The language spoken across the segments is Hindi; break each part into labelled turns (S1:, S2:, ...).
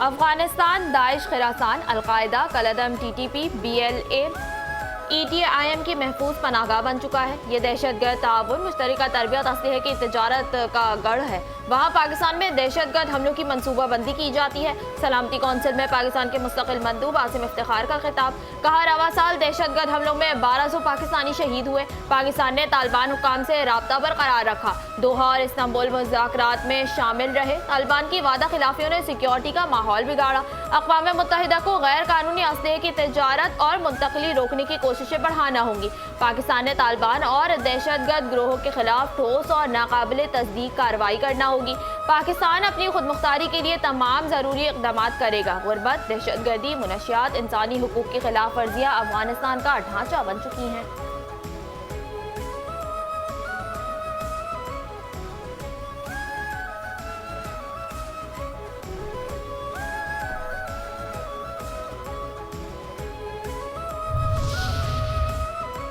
S1: अफगानिस्तान दाइश, खरासान, अलकायदा, कलदम, TTP, BLA, ETIM की महफूज पनाहगाह बन चुका है। ये दहशतगर्द ताउन, मुश्तरका तरबियत, असलहे की तजारत का गढ़ है। वहाँ पाकिस्तान में दहशतगर्द हमलों की मनसूबाबंदी की जाती है। सलामती कौंसिल में पाकिस्तान के मुस्तकिल मंदूब आसिम इफ्तिखार का खिताब। कहा, रवा साल दहशतगर्द हमलों में 1200 पाकिस्तानी शहीद हुए। पाकिस्तान ने तालिबान हुकाम से राब्ता बरकरार रखा। दोहा और इस्तांबुल मुज़ाकरात में शामिल रहे। तालिबान की वादा खिलाफियों ने सिक्योरिटी का माहौल बिगाड़ा। अक़वाम मुत्तहिदा को गैर कानूनी असलहे की तजारत और मुंतकली रोकने की कोशिशें बढ़ाना होंगी। पाकिस्तान ने तालिबान और दहशतगर्द गिरोहों के खिलाफ ठोस और नाकाबिले तस्दीक कार्रवाई करना होगी। पाकिस्तान अपनी खुद मुख्तारी के लिए तमाम ज़रूरी इक़दाम करेगा। गुर्बत, दहशतगर्दी, मुनशियात, इंसानी हुकूक की खिलाफ वर्जियाँ अफगानिस्तान का ढांचा बन चुकी हैं।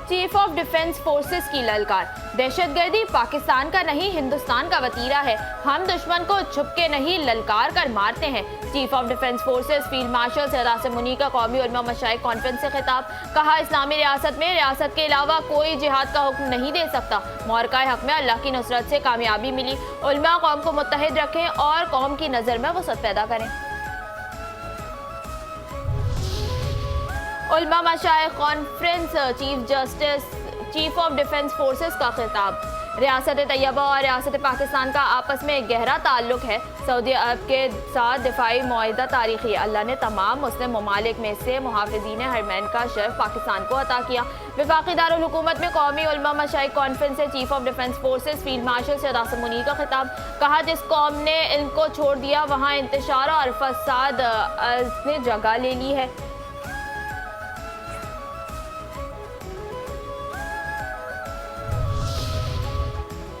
S1: चीफ ऑफ डिफेंस फोर्सेस की ललकार। दहशतगर्दी पाकिस्तान का नहीं, हिंदुस्तान का वतीरा है। हम दुश्मन को छुपके नहीं, ललकार कर मारते हैं। Chief of defence forces field marshal Syed Asim Munir का कौमी उलमा मशाइख कॉन्फ्रेंस से खिताब। कहा, इस्लामी रियासत में रियासत के अलावा कोई जिहाद का हुक्म नहीं दे सकता। मौरकाए हक में अल्लाह की नुसरत से कामयाबी मिली। उलमा कौम को मुत्तहिद रखें और कौम की नज़र में वसअत पैदा करें। उलमा मशाइख conference, chief of defence forces का खिताब। रियासत तैयबा और रियासत पाकिस्तान का आपस में गहरा ताल्लुक है। सऊदी अरब के साथ दिफाई मुआहिदा तारीखी है। अल्लाह ने तमाम मुस्लिम ममालिक में से मुहाफ़िज़ीन हरमैन का शर्फ पाकिस्तान को अता किया। वफाकी दारुल हुकूमत में कौमी उलमा मशाइख कॉन्फ्रेंस से chief of defence forces field marshal Syed Asim Munir का खिताब। कहा, जिस कौम ने इनको छोड़ दिया वहाँ इंतशार और फसाद ने जगह ले ली है।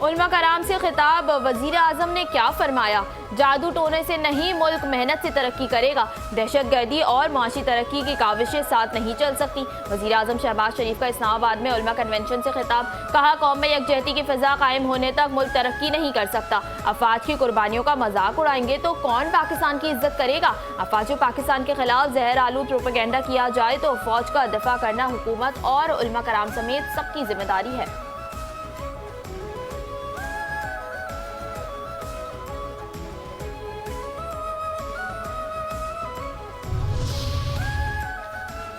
S1: उलमा कराम से खिताब। वज़ीर आज़म ने क्या फरमाया? जादू टोने से नहीं, मुल्क मेहनत से तरक्की करेगा। दहशतगर्दी और माशी तरक्की की काविशें साथ नहीं चल सकती। वज़ीर आज़म शहबाज शरीफ का इस्लामाबाद में उलमा कन्वेंशन से खिताब। कहा, कौम में यकजहती की फ़िज़ा कायम होने तक मुल्क तरक्की नहीं कर सकता। अफवाज की कुर्बानियों का मजाक उड़ाएंगे तो कौन पाकिस्तान की इज्जत करेगा? अफवाज पाकिस्तान के खिलाफ जहर आलूद प्रोपेगेंडा किया जाए तो फौज का दिफा करना हुकूमत और उलमा कराम समेत सबकी जिम्मेदारी है।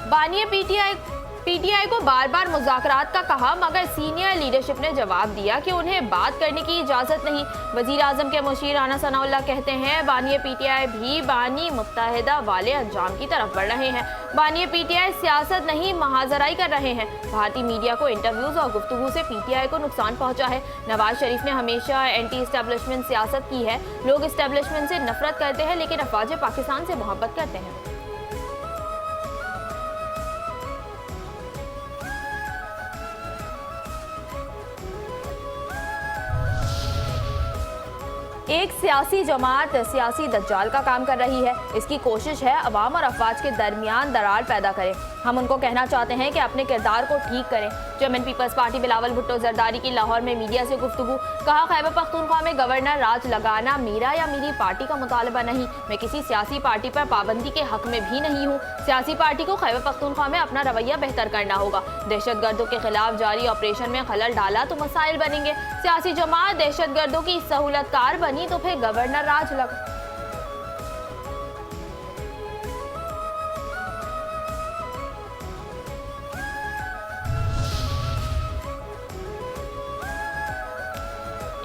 S1: बानी पीटीआई को बार बार मुज़ाकरात का कहा, मगर सीनियर लीडरशिप ने जवाब दिया कि उन्हें बात करने की इजाज़त नहीं। वज़ीर आज़म के मुशीर राना सनाउल्लाह कहते हैं, बानी पीटीआई भी बानी मुत्तहिदा वाले अंजाम की तरफ बढ़ रहे हैं। बानी पीटीआई सियासत नहीं, महाजराई कर रहे हैं। भारतीय मीडिया को इंटरव्यूज़ और गुफ्तगू से पीटीआई को नुकसान पहुंचा है। नवाज शरीफ ने हमेशा एंटी इस्टेब्लिशमेंट सियासत की है। लोग इस्टेब्लिशमेंट से नफरत करते हैं लेकिन अफवाज पाकिस्तान से मोहब्बत करते हैं। एक सियासी जमात सियासी दज्जाल का काम कर रही है। इसकी कोशिश है अवाम और अफवाज के दरमियान दरार पैदा करें। हम उनको कहना चाहते हैं कि अपने किरदार को ठीक करें। Chairman peoples party Bilawal Bhutto Zardari की लाहौर में मीडिया से गुफ्तगू। कहा, खैबर पख्तूनख्वा में गवर्नर राज लगाना मेरा या मेरी पार्टी का मुतालबा नहीं। मैं किसी सियासी पार्टी पर पाबंदी के हक में भी नहीं हूँ। सियासी पार्टी को खैबर पख्तूनख्वा में अपना रवैया बेहतर करना होगा। दहशतगर्दों के खिलाफ जारी ऑपरेशन में खलल डाला तो मसाइल बनेंगे। सियासी जमात दहशतगर्दों की सहूलतकार बनी तो फिर गवर्नर राज लगा।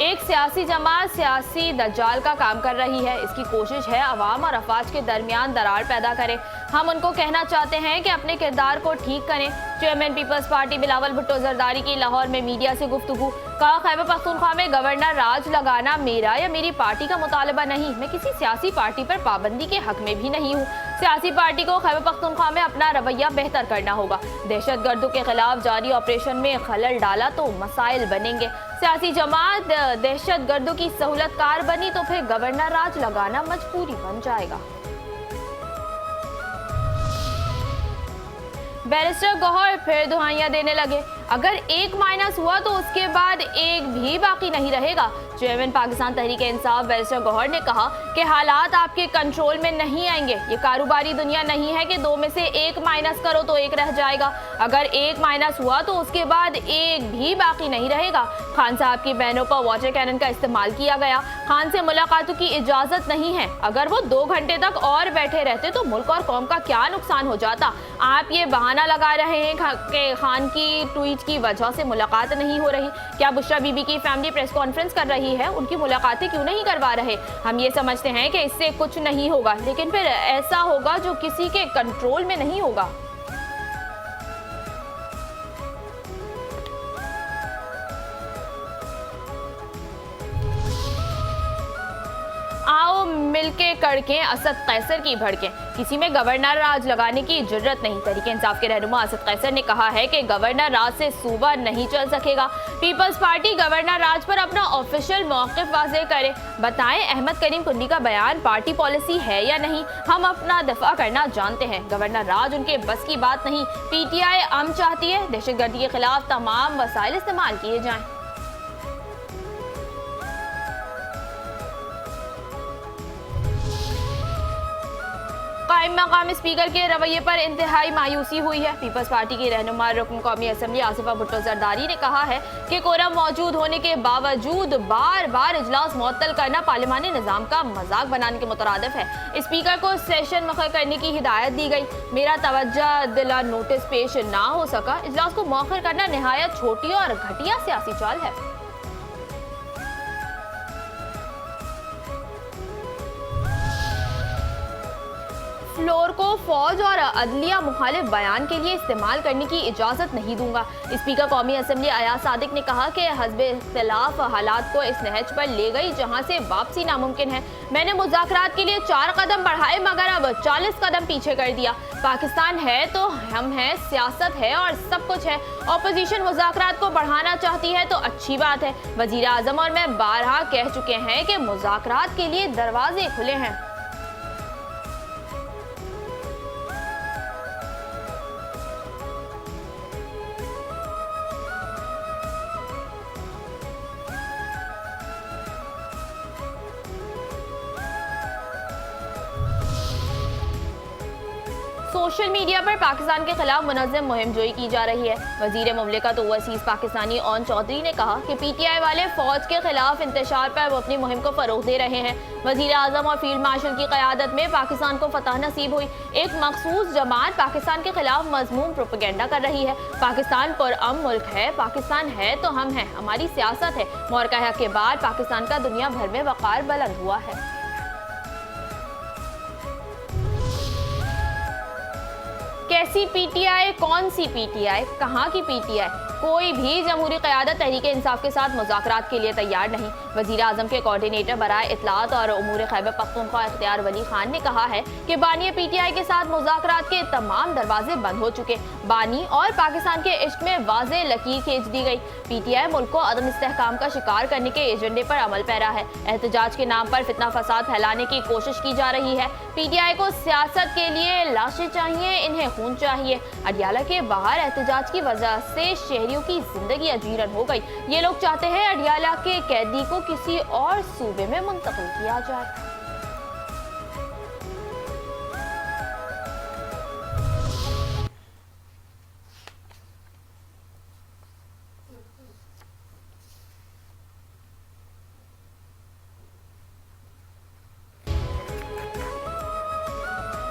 S1: एक सियासी जमात सियासी दज्जाल का काम कर रही है। इसकी कोशिश है अवाम और अफवाज के दरमियान दरार पैदा करे। हम उनको कहना चाहते हैं कि अपने किरदार को ठीक करें। Chairman peoples party Bilawal Bhutto Zardari की लाहौर में मीडिया से गुफ्तगू। कहा, खैबर पख्तूनख्वा में गवर्नर राज लगाना मेरा या मेरी पार्टी का मुतालबा नहीं। मैं किसी सियासी पार्टी पर पाबंदी के हक में भी नहीं हूँ। सियासी पार्टी को खैबर पख्तूनख्वा में अपना रवैया बेहतर करना होगा। दहशतगर्दों के खिलाफ जारी ऑपरेशन में खलल डाला तो मसाइल बनेंगे। सियासी जमात दहशतगर्दों की सहूलतकार बनी तो फिर गवर्नर राज लगाना मजबूरी बन जाएगा। बैरिस्टर गौहर फिर दुहाइयां देने लगे। अगर एक माइनस हुआ तो उसके बाद एक भी बाकी नहीं रहेगा। चेयरमैन पाकिस्तान तहरीक इंसाफ बैरिस्टर गौहर ने कहा कि हालात आपके कंट्रोल में नहीं आएंगे। ये कारोबारी दुनिया नहीं है कि दो में से एक माइनस करो तो एक रह जाएगा। अगर एक माइनस हुआ तो उसके बाद एक भी बाकी नहीं रहेगा। खान साहब की बहनों पर वाटर कैनन का इस्तेमाल किया गया। खान से मुलाकातों की इजाजत नहीं है। अगर वो 2 घंटे तक और बैठे रहते तो मुल्क और कौम का क्या नुकसान हो जाता। आप ये बहाना लगा रहे हैं कि खान की ट्वीट की वजह से मुलाकात नहीं हो रही। क्या बुशरा बीबी की फैमिली प्रेस कॉन्फ्रेंस कर रही है, उनकी मुलाकातें क्यों नहीं करवा रहे? हम ये समझते हैं कि इससे कुछ नहीं होगा, लेकिन फिर ऐसा होगा जो किसी के कंट्रोल में नहीं होगा। आओ मिलके कड़के असद कैसर की भड़के। किसी में गवर्नर राज लगाने की जरूरत नहीं। तहरीक इंसाफ के रहनुमा असद कैसर ने कहा है कि गवर्नर राज से सूबा नहीं चल सकेगा। पीपल्स पार्टी गवर्नर राज पर अपना ऑफिशियल मौक़िफ़ वाज़ेह करे। बताएं अहमद करीम कुंडी का बयान पार्टी पॉलिसी है या नहीं। हम अपना दफा करना जानते हैं। गवर्नर राज उनके बस की बात नहीं। PTI अमन चाहती है। दहशतगर्दी के खिलाफ तमाम वसाइल इस्तेमाल किए जाएं। कायम मकाम स्पीकर के रवैये पर इंतहाई मायूसी हुई है। पीपल्स पार्टी की रहनुमा रुकन कौमी असम्बली आसिफा भुट्टो जरदारी ने कहा है कि कोरम मौजूद होने के बावजूद बार बार इजलास मुअत्तल करना पार्लिमानी निज़ाम का मजाक बनाने के मुतरादिफ है। स्पीकर को सेशन मुअख्खर करने की हिदायत दी गई। मेरा तवज्जो दिला नोटिस पेश ना हो सका। इजलास को मुअख्खर करना निहायत छोटी और घटिया सियासी चाल है। फ्लोर को फौज और अदलिया मुखालिफ बयान के लिए इस्तेमाल करने की इजाज़त नहीं दूंगा। स्पीकर कौमी असम्बली अयाज सादिक ने कहा कि हस्ब इख्तिलाफ हालात को इस नहज पर ले गई जहां से वापसी नामुमकिन है। मैंने मुज़ाकरात के लिए 4 कदम बढ़ाए मगर अब 40 कदम पीछे कर दिया। पाकिस्तान है तो हम हैं, सियासत है और सब कुछ है। अपोजिशन मुज़ाकरात को बढ़ाना चाहती है तो अच्छी बात है। वज़ीर आज़म और मैं बारहा कह चुके हैं कि मुज़ाकरात के लिए दरवाजे खुले हैं। सोशल मीडिया पर पाकिस्तान के खिलाफ मुनज़्ज़म मुहिम जोई की जा रही है। वज़ीर मुमलिकत ओवरसीज़ पाकिस्तानी ओन चौधरी ने कहा कि PTI वाले फौज के खिलाफ इंतशार पर वो अपनी मुहिम को फ़रोग़ दे रहे हैं। वज़ीर आज़म और फील्ड मार्शल की क़यादत में पाकिस्तान को फतह नसीब हुई। एक मखसूस जमात पाकिस्तान के खिलाफ मज़मूम प्रोपेगेंडा कर रही है। पाकिस्तान पुरअमन मुल्क है। पाकिस्तान है तो हम हैं। हमारी सियासत है। मोरक़ा के बाद पाकिस्तान का दुनिया भर में वक़ार बुलंद हुआ है। कैसी PTI, कौन सी PTI, कहाँ की PTI? कोई भी जमहूरी क़यादत तहरीक इंसाफ के साथ मुज़ाकरात के लिए तैयार नहीं। वज़ीर आज़म के कोऑर्डिनेटर बराए इत्तलात और उमूर खैबर पख्तूनख्वा इख्तियार वली खान ने कहा है कि बानी PTI के साथ मुज़ाकरात के तमाम दरवाजे बंद हो चुके। बानी और पाकिस्तान के इश्क में वाज़ेह लकीर खींच दी गई। PTI मुल्क को अदम इस्तेहकाम का शिकार करने के एजेंडे पर अमल पैरा है। एहतजाज के नाम पर फितना फसाद फैलाने की कोशिश की जा रही है। PTI को सियासत के लिए लाशें चाहिए, इन्हें खून चाहिए। अडियाला के बाहर एहतजाज की वजह से शहरियों की जिंदगी अजीरन हो गई। ये लोग चाहते हैं अडियाला के कैदी को किसी और सूबे में मुंतकिल किया जाए।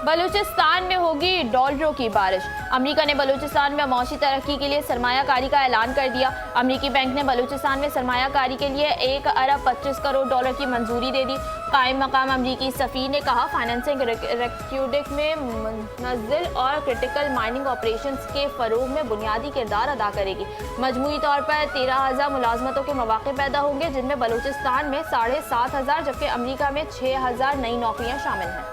S1: बलूचिस्तान में होगी डॉलरों की बारिश। अमेरिका ने बलूचिस्तान में मौसी तरक्की के लिए सरमायाकारी का ऐलान कर दिया। अमेरिकी बैंक ने बलूचिस्तान में सरमायाकारी के लिए 1 अरब 25 करोड़ डॉलर की मंजूरी दे दी। कायम मकाम अमेरिकी सफ़ीर ने कहा फाइनेंसिंग रिक्रूटिंग में मुनज़्ज़ल और क्रिटिकल माइनिंग ऑपरेशंस के फ़रोग़ में बुनियादी किरदार अदा करेगी। मजमूई तौर पर 13,000 मुलाजमतों के मौक़े पैदा होंगे, जिनमें बलूचिस्तान में 7,500 जबकि अमेरिका में 6,000 नई नौकरियाँ शामिल हैं।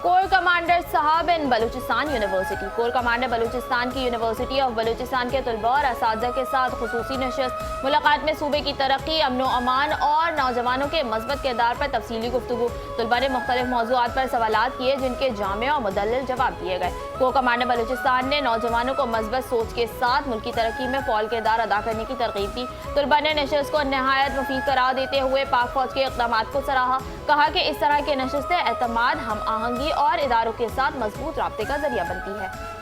S1: कोर कमांड कमांडर साहब in Balochistan university. Corps commander Balochistan की यूनिवर्सिटी ऑफ बलूचिस्तान के तलबा और असातिज़ा के साथ खुसूसी नशस्त। मुलाकात में सूबे की तरक्की, अमन व अमान और नौजवानों के मस्बत किरदार पर तफसीली गुफ्तगू। तलबा ने मुख्तलिफ मौज़ूआत पर सवालात किए जिनके जामे और मुदल्लिल जवाब दिए गए। कोर कमांडर बलूचिस्तान ने नौजवानों को मस्बत सोच के साथ मुल्की तरक्की में फ़ौल किरदार अदा करने की तरगीब दी। तलबा ने नशस्त को नहायत मुफीद करार देते हुए पाक फौज के इक़दामात को सराहा। कहा कि इस तरह के नशस्तें एतमाद, हम आहंगी और इदारों के साथ मजबूत राब्ते का जरिया बनती है।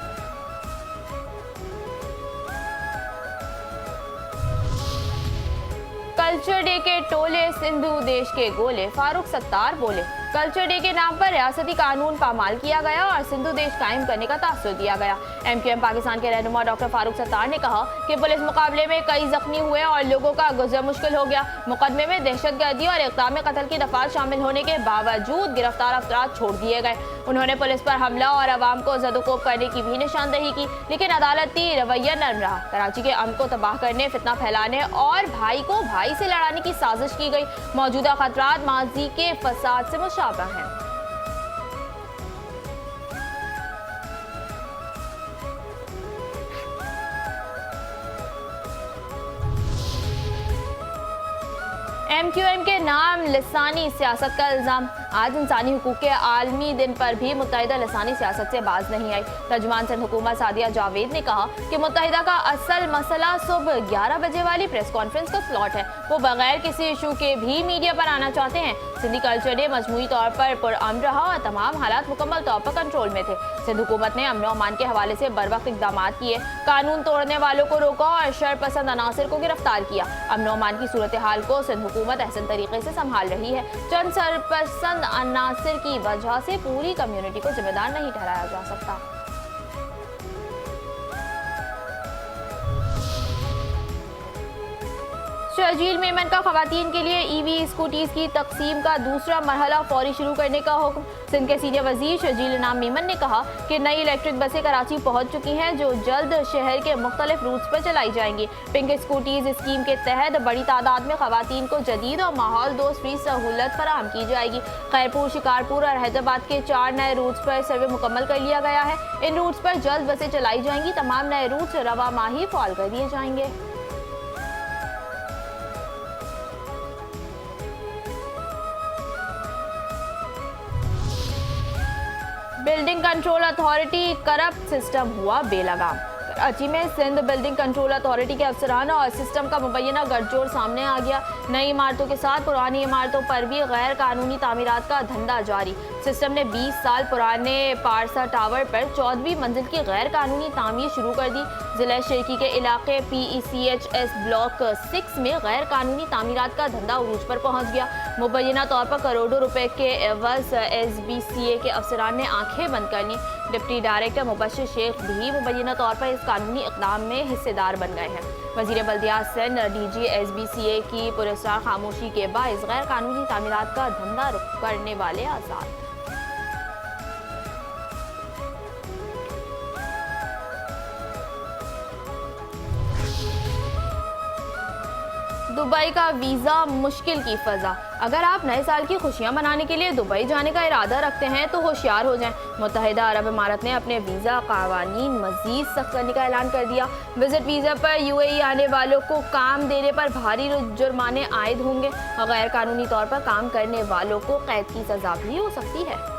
S1: कल्चर डे के टोले सिंधु देश के गोले, फारूक सत्तार बोले। कल्चर डे के नाम पर रियासती कानून पामाल किया गया और सिंधु देश कायम करने का तासुर दिया गया। MQM पाकिस्तान के रहनुमा डॉक्टर फारूक सत्तार ने कहा कि पुलिस मुकाबले में कई जख्मी हुए और लोगों का गुजर मुश्किल हो गया। मुकदमे में दहशतगर्दी और इक़दाम कत्ल की दफात शामिल होने के बावजूद गिरफ्तार अफराद छोड़ दिए गए। उन्होंने पुलिस पर हमला और अवाम को जदोकोब करने की भी निशानदही की, लेकिन अदालती रवैया नरम रहा। कराची के अमन को तबाह करने, फितना फैलाने और भाई को भाई से लड़ाने की साजिश की गई। मौजूदा खतरात माजी के फसाद से मुशाबह हैं। MQM के नाम लिसानी सियासत का इल्ज़ाम। आज इंसानी हुकूक के आलमी दिन पर भी मुत्तहिदा लिसानी सियासत से बाज नहीं आई। तर्जुमान सिंध हुकूमत सादिया जावेद ने कहा कि मुत्तहिदा का असल मसला सुबह 11 बजे वाली प्रेस कॉन्फ्रेंस का स्लॉट है। वो बगैर किसी इशू के भी मीडिया पर आना चाहते हैं। सिंधी कल्चर डे मजमूई तौर पर पुरअमन रहा और तमाम हालात मुकम्मल तौर पर कंट्रोल में थे। सिंध हुकूमत ने अमन व अमान के हवाले से बर वक्त इक़दाम किए, कानून तोड़ने वालों को रोका और शर पसंद अनासिर को गिरफ्तार किया। अमन व अमान की सूरत हाल को सिंध हुकूमत अहसन तरीके से संभाल रही है। चंद सरपसंद अनासिर की वजह से पूरी कम्युनिटी को जिम्मेदार नहीं ठहराया जा सकता। शर्जील मेमन का खवातीन के लिए EV स्कूटीज की तकसीम का दूसरा मरहला फौरी शुरू करने का हुक्म। सिंध के सीनियर वजीर शर्जील इनाम मेमन ने कहा कि नई इलेक्ट्रिक बसें कराची पहुंच चुकी हैं जो जल्द शहर के मुख्तलिफ रूट्स पर चलाई जाएंगी। पिंक स्कूटीज स्कीम के तहत बड़ी तादाद में खवातीन को जदीद और माहौल दोस्त फ्री सहूलत फराहम की जाएगी। खैरपुर, शिकारपुर और हैदराबाद के 4 नए रूट्स पर सर्वे मुकम्मल कर लिया गया है। इन रूट्स पर जल्द बसें चलाई जाएंगी। तमाम नए रूट्स रवा माही फॉल कर दिए जाएंगे। Building control authority corrupt system हुआ बेलगाम। कराची में सिंध बिल्डिंग कंट्रोल अथॉरिटी के अफसरान और सिस्टम का मुबैना गठजोड़ सामने आ गया। नई इमारतों के साथ पुरानी इमारतों पर भी गैर कानूनी तामीरात का धंधा जारी। सिस्टम ने 20 साल पुराने पारसा टावर पर 14वीं मंजिल की गैर कानूनी तामीर शुरू कर दी। जिला शेखी के इलाके PECHS ब्लॉक 6 में गैर कानूनी तामीरात का धंधा उरूज पर पहुंच गया। मुबैना तौर पर करोड़ों रुपए के एवज SBCA के अफसरान ने आंखें बंद कर ली। डिप्टी डायरेक्टर मुबश्शिर शेख भी मुबैना तौर पर इस कानूनी इक़दाम में हिस्सेदार बन गए हैं। वज़ीर बल्दियात सिंध DG SBCA की पुरस्कार खामोशी के बाइस गैर कानूनी तामीरात का धंधा करने वाले आज़ाद। दुबई का वीज़ा मुश्किल की फ़ज़ा। अगर आप नए साल की खुशियां मनाने के लिए दुबई जाने का इरादा रखते हैं तो होशियार हो जाएं। मुत्तहिदा अरब इमारात ने अपने वीज़ा क़वानीन मज़ीद सख्त करने का ऐलान कर दिया। विजिट वीज़ा पर UAE आने वालों को काम देने पर भारी जुर्माने आयद होंगे और गैर कानूनी तौर पर काम करने वालों को कैद की सज़ा भी हो सकती है।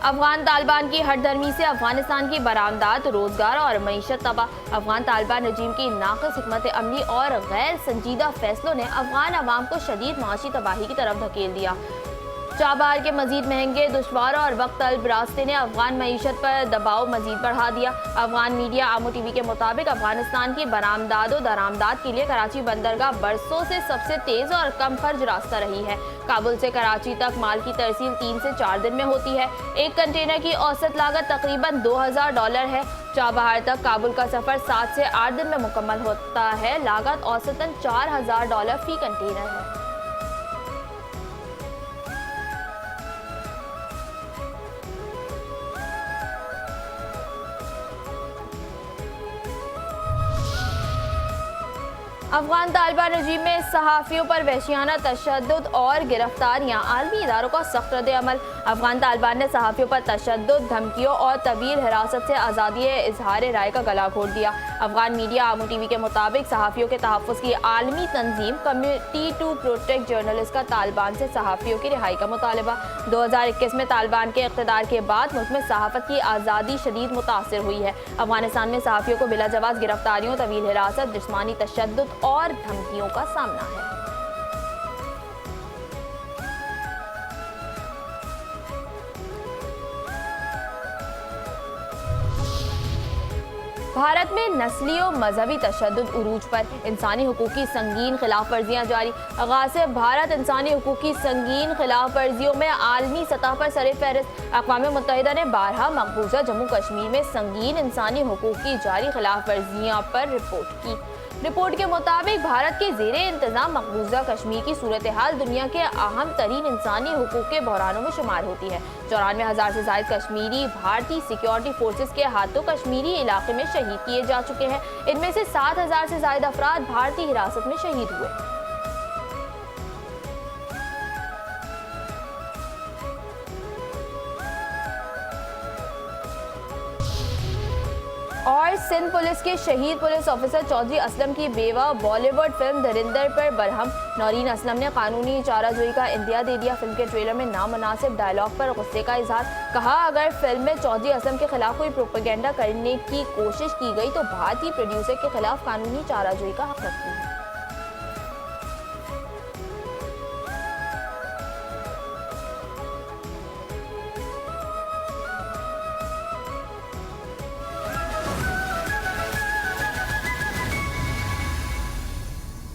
S1: अफगान तालिबान की हटधर्मी से अफगानिस्तान की बरामदात, रोजगार और मईशत तबाह। अफगान तालिबान रजीम की नाक़िस हिकमत अमली और गैर संजीदा फैसलों ने अफगान अवाम को शदीद माशी तबाही की तरफ धकेल दिया। चाबहार के मजीद महंगे, दुश्वार और वक्त तलब रास्ते ने अफगान मईशत पर दबाव मजीद बढ़ा दिया। अफगान मीडिया आमो TV के मुताबिक अफगानिस्तान की बरामदाद और दरामदाद के लिए कराची बंदरगाह बरसों से सबसे तेज़ और कम खर्च रास्ता रही है। काबुल से कराची तक माल की तरसील 3 से 4 दिन में होती है। एक कंटेनर की औसत लागत तकरीबन $2000 है। चाबहार तक काबुल का सफ़र 7 से 8 दिन में मुकम्मल होता है। लागत औसतन $4000 फी कंटेनर है। अफगान तालिबान रजीम में सहाफ़ियों पर वहशियाना तशद्दुद और गिरफ्तारियां, आलमी इदारों का सख्त रद्द-ए-अमल। अफगान तालिबान ने सहाफ़ियों पर तशद्दुद, धमकियों और तवील हिरासत से आज़ादी इजहार राय का गला घोट दिया। अफगान मीडिया आमू टीवी के मुताबिक सहाफ़ियों के तहफ़्फ़ुज़ की आलमी तंजीम कम्युनिटी टू प्रोटेक्ट जर्नलिस्ट का तालिबान से सहाफ़ियों की रिहाई का मुतालबा। 2021 में तालिबान के इक़्तिदार के बाद मुल्क में सहाफ़त की आज़ादी शदीद मुतासिर हुई है। अफगानिस्तान में सहाफ़ियों को बिला जवाज़ गिरफ्तारियों, तवील हिरासत, जिस्मानी तशद्दुद और धमकियों का सामना है। भारत में नस्ली और मजहबी तशद्दुद उरूज पर, इंसानी हुकूक की संगीन खिलाफ वर्जियाँ जारी। आगाज़ से भारत इंसानी हुकूक की संगीन खिलाफ वर्जियों में आलमी सतह पर सरे फहरिस्त। अक़वाम मुत्तहिदा ने बारहा मकबूजा जम्मू कश्मीर में संगीन इंसानी हुकूक की जारी खिलाफ वर्जियाँ पर रिपोर्ट की। रिपोर्ट के मुताबिक भारत के ज़ेरे इंतज़ाम मकबूजा कश्मीर की सूरत हाल दुनिया के अहम तरीन इंसानी हुकूक के बहरानों में शुमार होती है। 94,000 से ज़ायद कश्मीरी भारतीय सिक्योरिटी फोर्सेस के हाथों कश्मीरी इलाके में शहीद किए जा चुके हैं। इनमें से 7,000 से ज़ायद अफराद भारतीय हिरासत में शहीद हुए। और सिंध पुलिस के शहीद पुलिस ऑफिसर चौधरी असलम की बेवा बॉलीवुड फिल्म धरिंदर पर बरहम। नौरीन असलम ने कानूनी चाराजोई का इंदिया दे दिया। फिल्म के ट्रेलर में नामुनासिब डायलॉग पर गुस्से का इजहार। कहा, अगर फिल्म में चौधरी असलम के खिलाफ कोई प्रोपेगेंडा करने की कोशिश की गई तो भारतीय प्रोड्यूसर के खिलाफ कानूनी चाराजोई का हक रखती है।